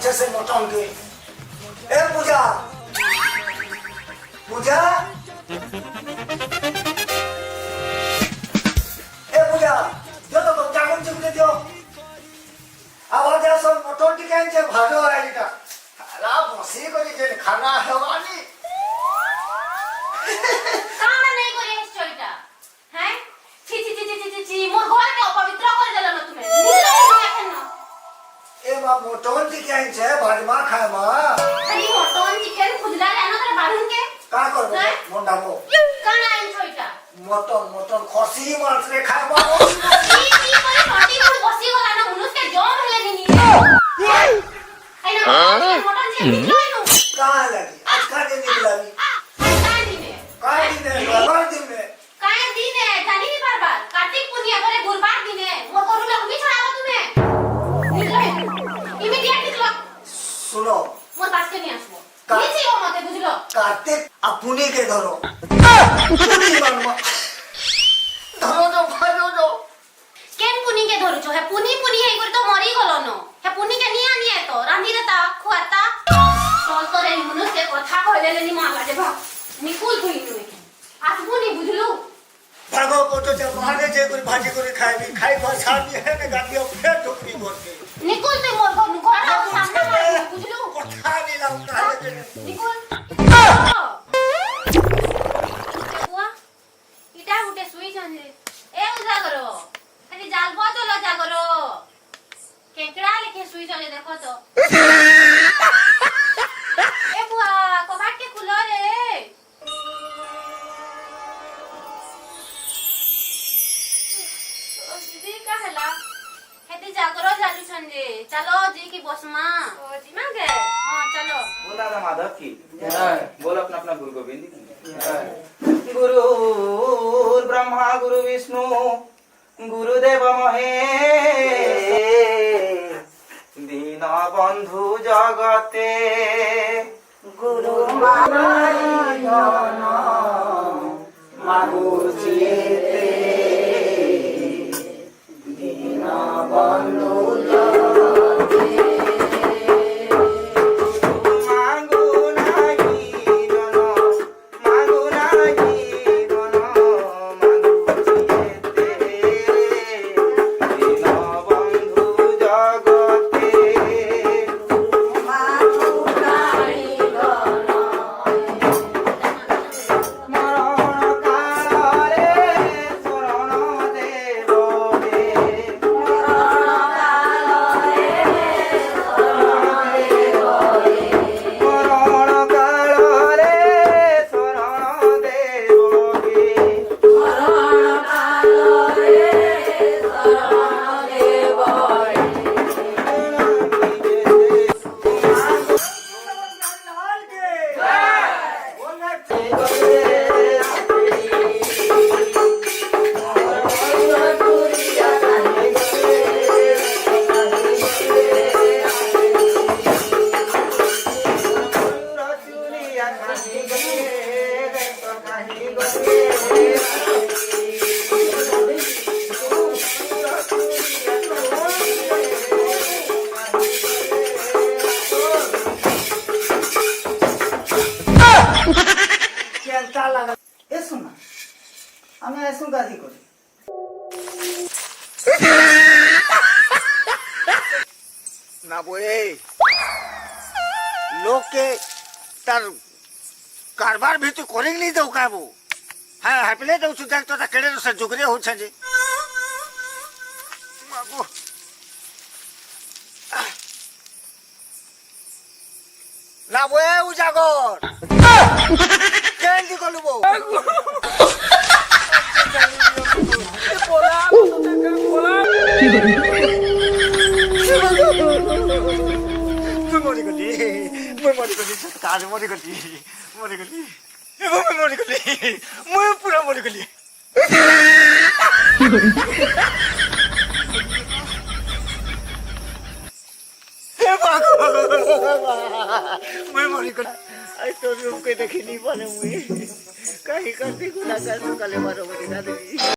अच्छे से मटन के ए पूजा पूजा ए पूजा जो तो जागरण चुके दियो आवाज आसो मटन टी कांचे भाजो आइटा ला बसी करी जे खाना हेवानी काना नहीं करे स्टोरीटा हैं छी छी छी छी छी छी मोर घर के अपवित्र कर देला न तुमे निकल एखन न ए मा मटन टी कांचे भाजमा खाए मा खाली मटन चिकन खुजला रे न करे बाढुन के का करबो मोंडामो काना इन छोइटा मटन मटन खसी मांस रे खाए मा ई करे पार्टी को बसी गला न हुनुस के जम हेले नी आई ना मटन जे निकलो नु का लगी आज का दिन निकलानी काय दिन है बार दिन में काय दिन है जानी नहीं बार कार्तिक पुनिया करे गुरुवार दिन है मोर को लक्ष्मी छड़ावा तुम्हें निकलो इमीडिएट निकलो सुनो मोर पास के नहीं आसबो नीचे हो मते बुझलो कार्तिक अपुनी के धरो पुनी मानमा धरो जो खाजो जो केन पुनी के धरु छो है पुनी पुनी है गुर तो मरी गलो न है पुनी के नहीं आनी है तो रांधी देता खुआता चल तो रे मनुष्य के कथा कहले लेनी मान लागे भा निकुल थई नु आसबो नहीं बुझलो भागो को तो जब माने जे कोई भाजी को खाई खाई फसा भी है ने गादियो फेर ठोकरी बोल के निकुल ते मोर घर आओ सामने मार बुझलो कथा नहीं लाऊ काहे के निकुल बुआ इटा उठे सुई जाने ए उजा करो खाली जाल बदल जा करो केकड़ा लेके सुई जाने देखो तो ए बुआ कबाट के खुलो रे दीदी का हला हेती जागरो जालू छंजे चलो जी की बसमा जी मांगे हां चलो बोला था माधव की बोल अपना अपना गुरु गोविंद गुरु ब्रह्मा गुरु विष्णु गुरुदेव महेश दीन बंधु जगते गुरु नारायण मागुचिते दीन बंधु আমি এসু গাদি করি ना बोए लोग के तार कारबार भी तो करे नहीं दो का वो हां हैपले दो सुजाक तो केड़े से जुगरे हो छे मागो ना बोए उजागर केंदी कोलबो बोला तो देख बोला मरी गली काज मरी गली मैं पूरा मरी गली मैं मरी गली आई तो भी उनको देखी नहीं पाने मुझे कहीं करती गुना कर तो कले मारो मरी